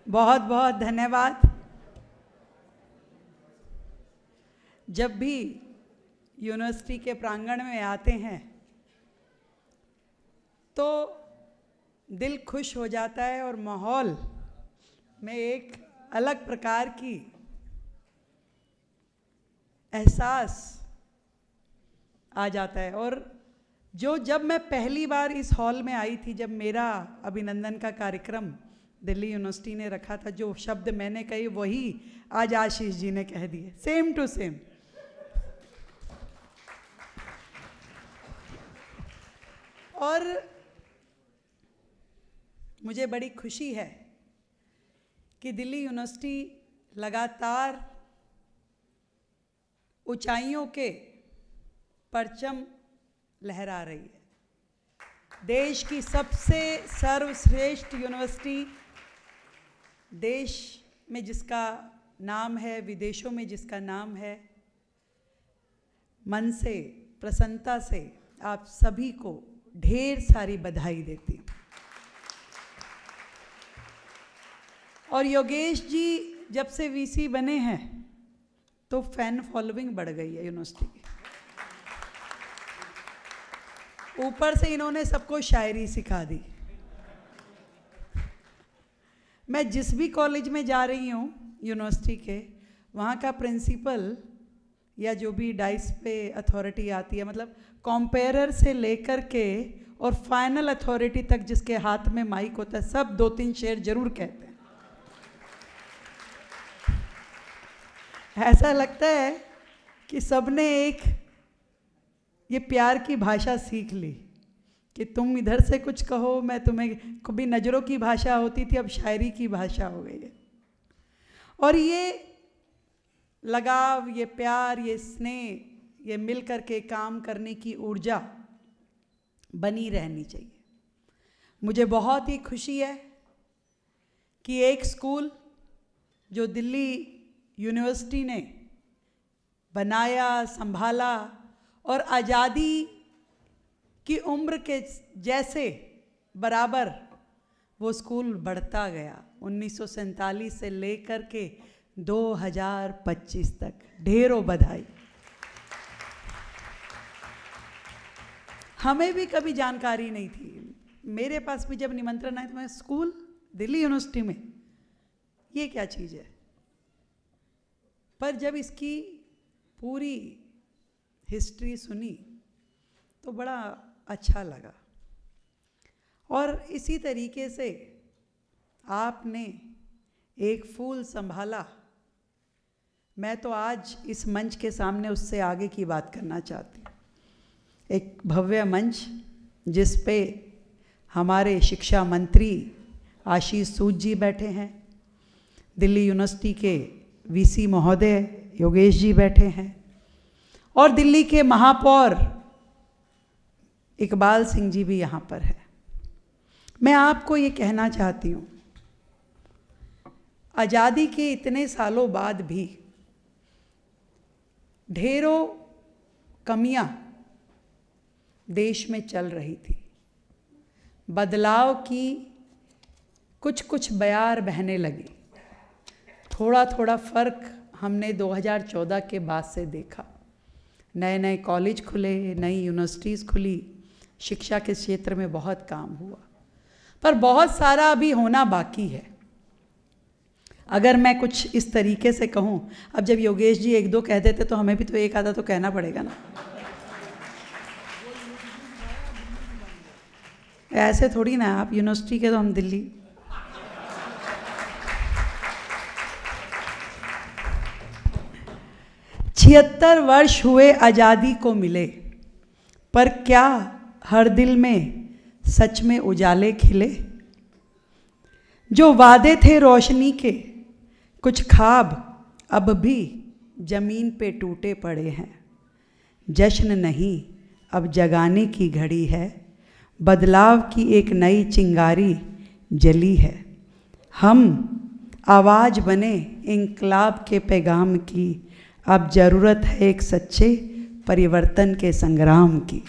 बहुत बहुत धन्यवाद। जब भी यूनिवर्सिटी के प्रांगण में आते हैं तो दिल खुश हो जाता है और माहौल में एक अलग प्रकार की एहसास आ जाता है। और जब मैं पहली बार इस हॉल में आई थी, जब मेरा अभिनंदन का कार्यक्रम दिल्ली यूनिवर्सिटी ने रखा था, जो शब्द मैंने कहे वही आज आशीष जी ने कह दिए, सेम टू सेम। और मुझे बड़ी खुशी है कि दिल्ली यूनिवर्सिटी लगातार ऊंचाइयों के परचम लहरा रही है। देश की सबसे सर्वश्रेष्ठ यूनिवर्सिटी, देश में जिसका नाम है, विदेशों में जिसका नाम है, मन से प्रसन्नता से आप सभी को ढेर सारी बधाई देती हूँ। और योगेश जी जब से वीसी बने हैं तो फैन फॉलोइंग बढ़ गई है यूनिवर्सिटी की। ऊपर से इन्होंने सबको शायरी सिखा दी। मैं जिस भी कॉलेज में जा रही हूँ यूनिवर्सिटी के, वहाँ का प्रिंसिपल या जो भी डाइस पे अथॉरिटी आती है, मतलब कॉम्पेरर से लेकर के और फाइनल अथॉरिटी तक जिसके हाथ में माइक होता है, सब 2-3 शेर जरूर कहते हैं। ऐसा लगता है कि सबने एक ये प्यार की भाषा सीख ली कि तुम इधर से कुछ कहो, मैं तुम्हें, कभी नज़रों की भाषा होती थी, अब शायरी की भाषा हो गई है। और ये लगाव, ये प्यार, ये स्नेह, ये मिल कर के काम करने की ऊर्जा बनी रहनी चाहिए। मुझे बहुत ही खुशी है कि एक स्कूल जो दिल्ली यूनिवर्सिटी ने बनाया, संभाला और आज़ादी की उम्र के जैसे बराबर वो स्कूल बढ़ता गया 1947 से लेकर के 2025 तक। ढेरों बधाई। हमें भी कभी जानकारी नहीं थी। मेरे पास भी जब निमंत्रण आया तो मैं, स्कूल दिल्ली यूनिवर्सिटी में, ये क्या चीज़ है? पर जब इसकी पूरी हिस्ट्री सुनी तो बड़ा अच्छा लगा। और इसी तरीके से आपने एक फूल संभाला। मैं तो आज इस मंच के सामने उससे आगे की बात करना चाहती हूँ। एक भव्य मंच जिस पे हमारे शिक्षा मंत्री आशीष सूद जी बैठे हैं, दिल्ली यूनिवर्सिटी के वीसी महोदय योगेश जी बैठे हैं, और दिल्ली के महापौर इकबाल सिंह जी भी यहाँ पर है। मैं आपको ये कहना चाहती हूँ, आज़ादी के इतने सालों बाद भी ढेरों कमियां देश में चल रही थी। बदलाव की कुछ कुछ बयार बहने लगी। थोड़ा थोड़ा फर्क हमने 2014 के बाद से देखा। नए नए कॉलेज खुले, नई यूनिवर्सिटीज़ खुली, शिक्षा के क्षेत्र में बहुत काम हुआ, पर बहुत सारा अभी होना बाकी है। अगर मैं कुछ इस तरीके से कहूँ, अब जब योगेश जी 1-2 कह देते तो हमें भी तो एक आधा तो कहना पड़ेगा ना। ऐसे थोड़ी ना, आप यूनिवर्सिटी के तो हम दिल्ली। छिहत्तर वर्ष हुए आज़ादी को मिले, पर क्या हर दिल में सच में उजाले खिले? जो वादे थे रोशनी के, कुछ ख्वाब अब भी जमीन पे टूटे पड़े हैं। जश्न नहीं, अब जगाने की घड़ी है। बदलाव की एक नई चिंगारी जली है। हम आवाज़ बने इंकलाब के पैगाम की। अब ज़रूरत है एक सच्चे परिवर्तन के संग्राम की।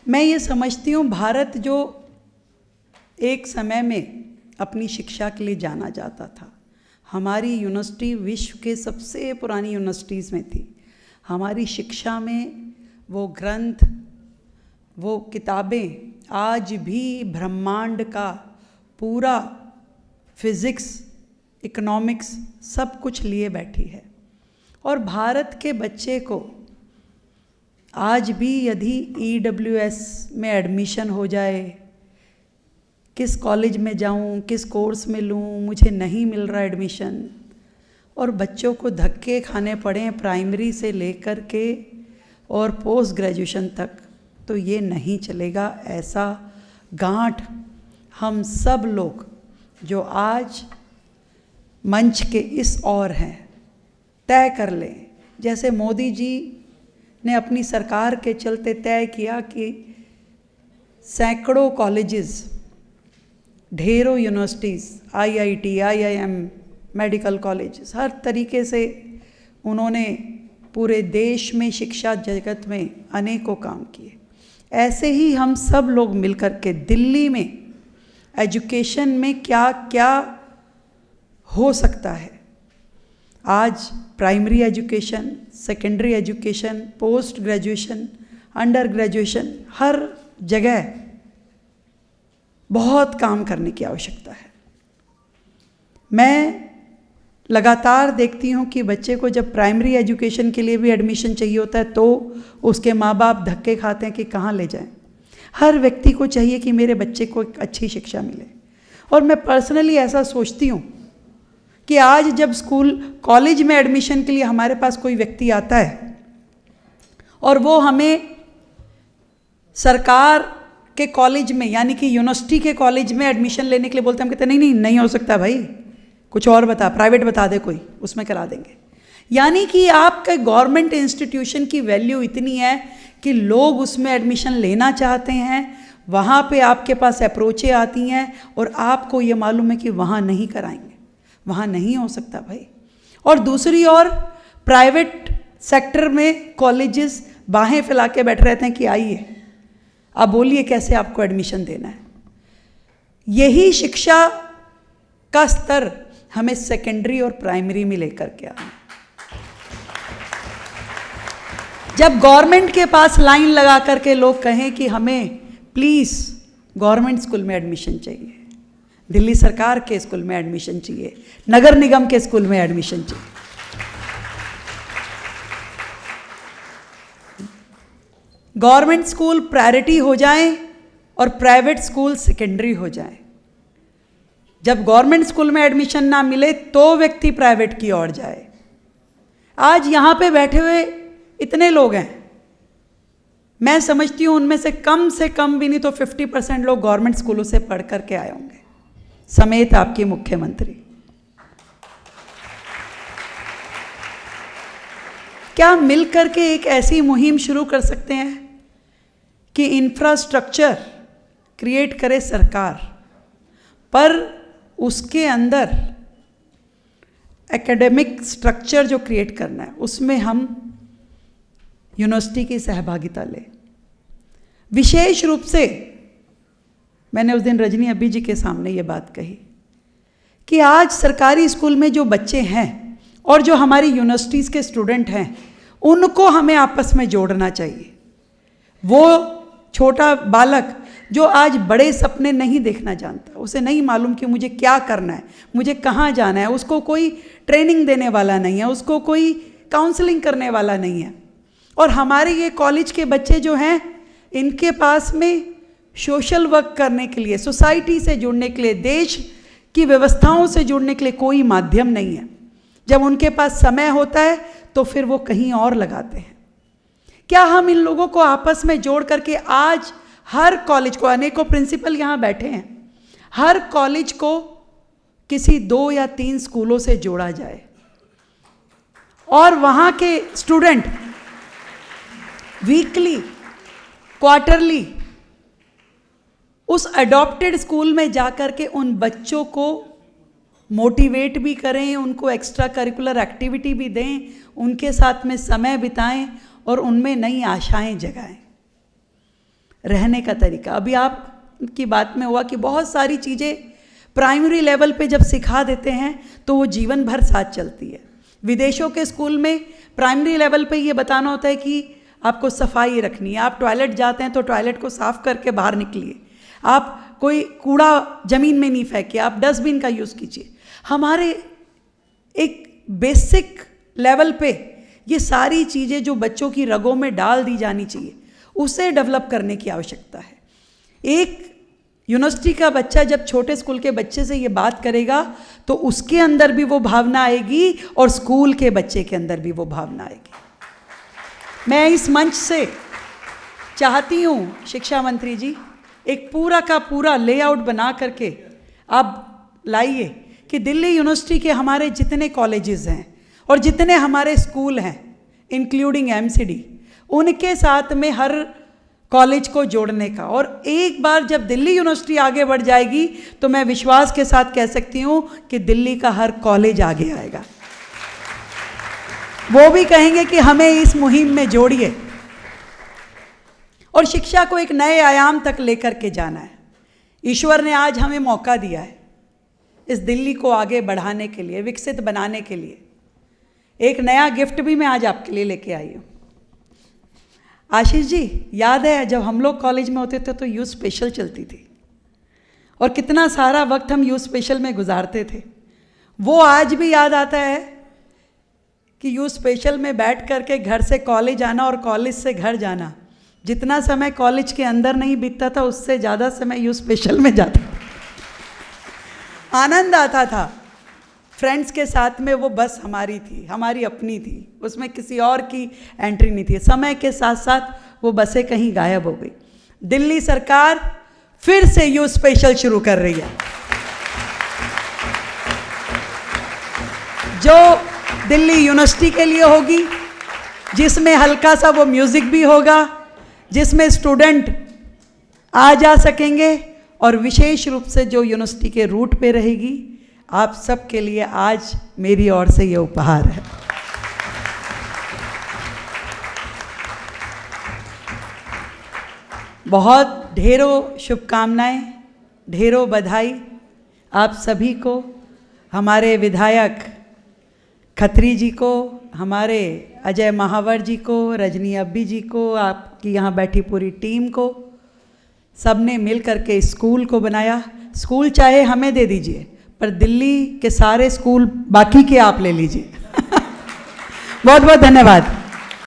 मैं ये समझती हूँ भारत जो एक समय में अपनी शिक्षा के लिए जाना जाता था, हमारी यूनिवर्सिटी विश्व के सबसे पुरानी यूनिवर्सिटीज़ में थी। हमारी शिक्षा में वो ग्रंथ, वो किताबें आज भी ब्रह्मांड का पूरा फिज़िक्स, इकोनॉमिक्स सब कुछ लिए बैठी है। और भारत के बच्चे को आज भी यदि EWS में एडमिशन हो जाए, किस कॉलेज में जाऊं, किस कोर्स में लूं, मुझे नहीं मिल रहा एडमिशन, और बच्चों को धक्के खाने पड़े प्राइमरी से लेकर के और पोस्ट ग्रेजुएशन तक, तो ये नहीं चलेगा। ऐसा गांठ हम सब लोग जो आज मंच के इस ओर हैं तय कर लें। जैसे मोदी जी ने अपनी सरकार के चलते तय किया कि सैकड़ों कॉलेजेस, ढेरों universities, IIT, IIM, medical colleges, हर तरीके से उन्होंने पूरे देश में शिक्षा जगत में अनेकों काम किए। ऐसे ही हम सब लोग मिलकर के दिल्ली में एजुकेशन में क्या क्या हो सकता है, आज primary education, secondary education, post graduation, under graduation, हर जगह बहुत काम करने की आवश्यकता है। मैं लगातार देखती हूँ कि बच्चे को जब प्राइमरी एजुकेशन के लिए भी एडमिशन चाहिए होता है तो उसके माँ बाप धक्के खाते हैं कि कहाँ ले जाएं। हर व्यक्ति को चाहिए कि मेरे बच्चे को एक अच्छी शिक्षा मिले। और मैं पर्सनली ऐसा सोचती हूँ कि आज जब स्कूल कॉलेज में एडमिशन के लिए हमारे पास कोई व्यक्ति आता है और वो हमें सरकार के कॉलेज में यानी कि यूनिवर्सिटी के कॉलेज में एडमिशन लेने के लिए बोलते हैं, हम कहते हैं नहीं हो सकता भाई, कुछ और बता, प्राइवेट बता दे कोई, उसमें करा देंगे। यानी कि आपके गवर्नमेंट इंस्टीट्यूशन की वैल्यू इतनी है कि लोग उसमें एडमिशन लेना चाहते हैं, वहाँ पे आपके पास अप्रोचें आती हैं और आपको ये मालूम है कि वहाँ नहीं कराएंगे, वहाँ नहीं हो सकता भाई। और दूसरी ओर प्राइवेट सेक्टर में कॉलेजेस बाहें फैला के बैठे रहते हैं कि आइए अब बोलिए कैसे आपको एडमिशन देना है। यही शिक्षा का स्तर हमें सेकेंडरी और प्राइमरी में लेकर के आना। जब गवर्नमेंट के पास लाइन लगा करके लोग कहें कि हमें प्लीज़ गवर्नमेंट स्कूल में एडमिशन चाहिए, दिल्ली सरकार के स्कूल में एडमिशन चाहिए, नगर निगम के स्कूल में एडमिशन चाहिए, गवर्नमेंट स्कूल प्रायोरिटी हो जाए और प्राइवेट स्कूल सेकेंडरी हो जाए। जब गवर्नमेंट स्कूल में एडमिशन ना मिले तो व्यक्ति प्राइवेट की ओर जाए। आज यहाँ पे बैठे हुए इतने लोग हैं, मैं समझती हूँ उनमें से कम भी नहीं तो 50% लोग गवर्नमेंट स्कूलों से पढ़ करके आए होंगे, समेत आपके मुख्यमंत्री। क्या मिलकर के एक ऐसी मुहिम शुरू कर सकते हैं कि इंफ्रास्ट्रक्चर क्रिएट करे सरकार, पर उसके अंदर एकेडमिक स्ट्रक्चर जो क्रिएट करना है उसमें हम यूनिवर्सिटी की सहभागिता लें। विशेष रूप से मैंने उस दिन रजनी अभी जी के सामने ये बात कही कि आज सरकारी स्कूल में जो बच्चे हैं और जो हमारी यूनिवर्सिटीज़ के स्टूडेंट हैं उनको हमें आपस में जोड़ना चाहिए। वो छोटा बालक जो आज बड़े सपने नहीं देखना जानता, उसे नहीं मालूम कि मुझे क्या करना है, मुझे कहाँ जाना है, उसको कोई ट्रेनिंग देने वाला नहीं है, उसको कोई काउंसलिंग करने वाला नहीं है। और हमारे ये कॉलेज के बच्चे जो हैं इनके पास में सोशल वर्क करने के लिए, सोसाइटी से जुड़ने के लिए, देश की व्यवस्थाओं से जुड़ने के लिए कोई माध्यम नहीं है। जब उनके पास समय होता है तो फिर वो कहीं और लगाते हैं। क्या हम इन लोगों को आपस में जोड़ करके आज हर कॉलेज को, अनेकों प्रिंसिपल यहाँ बैठे हैं, हर कॉलेज को किसी 2 या 3 स्कूलों से जोड़ा जाए और वहाँ के स्टूडेंट वीकली, क्वार्टरली उस अडॉप्टेड स्कूल में जाकर के उन बच्चों को मोटिवेट भी करें, उनको एक्स्ट्रा करिकुलर एक्टिविटी भी दें, उनके साथ में समय बिताएं और उनमें नई आशाएं जगाएं। रहने का तरीका। अभी आपकी बात में हुआ कि बहुत सारी चीज़ें प्राइमरी लेवल पे जब सिखा देते हैं तो वो जीवन भर साथ चलती है। विदेशों के स्कूल में प्राइमरी लेवल पे ये बताना होता है कि आपको सफाई रखनी है, आप टॉयलेट जाते हैं तो टॉयलेट को साफ करके बाहर निकलिए, आप कोई कूड़ा ज़मीन में नहीं फेंकिए, आप डस्टबिन का यूज़ कीजिए। हमारे एक बेसिक लेवल पे ये सारी चीज़ें जो बच्चों की रगों में डाल दी जानी चाहिए, उसे डेवलप करने की आवश्यकता है। एक यूनिवर्सिटी का बच्चा जब छोटे स्कूल के बच्चे से ये बात करेगा तो उसके अंदर भी वो भावना आएगी और स्कूल के बच्चे के अंदर भी वो भावना आएगी। मैं इस मंच से चाहती हूँ शिक्षा मंत्री जी, एक पूरा का पूरा लेआउट बना करके आप लाइए कि दिल्ली यूनिवर्सिटी के हमारे जितने कॉलेजेस हैं और जितने हमारे स्कूल हैं इंक्लूडिंग एमसीडी, उनके साथ में हर कॉलेज को जोड़ने का। और एक बार जब दिल्ली यूनिवर्सिटी आगे बढ़ जाएगी तो मैं विश्वास के साथ कह सकती हूँ कि दिल्ली का हर कॉलेज आगे आएगा। वो भी कहेंगे कि हमें इस मुहिम में जोड़िए और शिक्षा को एक नए आयाम तक लेकर के जाना है। ईश्वर ने आज हमें मौका दिया है इस दिल्ली को आगे बढ़ाने के लिए, विकसित बनाने के लिए। एक नया गिफ्ट भी मैं आज आपके लिए लेके आई हूँ। आशीष जी, याद है जब हम लोग कॉलेज में होते थे तो यूथ स्पेशल चलती थी और कितना सारा वक्त हम यूथ स्पेशल में गुजारते थे। वो आज भी याद आता है कि यूथ स्पेशल में बैठ करके घर से कॉलेज आना और कॉलेज से घर जाना, जितना समय कॉलेज के अंदर नहीं बीतता था उससे ज़्यादा समय यूथ स्पेशल में जाता था। आनंद आता था। फ्रेंड्स के साथ में वो बस हमारी थी, हमारी अपनी थी, उसमें किसी और की एंट्री नहीं थी। समय के साथ साथ वो बसें कहीं गायब हो गई। दिल्ली सरकार फिर से यूथ स्पेशल शुरू कर रही है, जो दिल्ली यूनिवर्सिटी के लिए होगी, जिसमें हल्का सा वो म्यूज़िक भी होगा, जिसमें स्टूडेंट आ जा सकेंगे और विशेष रूप से जो यूनिवर्सिटी के रूट पे रहेगी। आप सबके लिए आज मेरी ओर से ये उपहार है। बहुत ढेरों शुभकामनाएं, ढेरों बधाई आप सभी को, हमारे विधायक खत्री जी को, हमारे अजय महावर जी को, रजनी अब्बी जी को, आपकी यहाँ बैठी पूरी टीम को। सबने मिल करके स्कूल को बनाया। स्कूल चाहे हमें दे दीजिए पर दिल्ली के सारे स्कूल बाकी के आप ले लीजिए। बहुत बहुत धन्यवाद।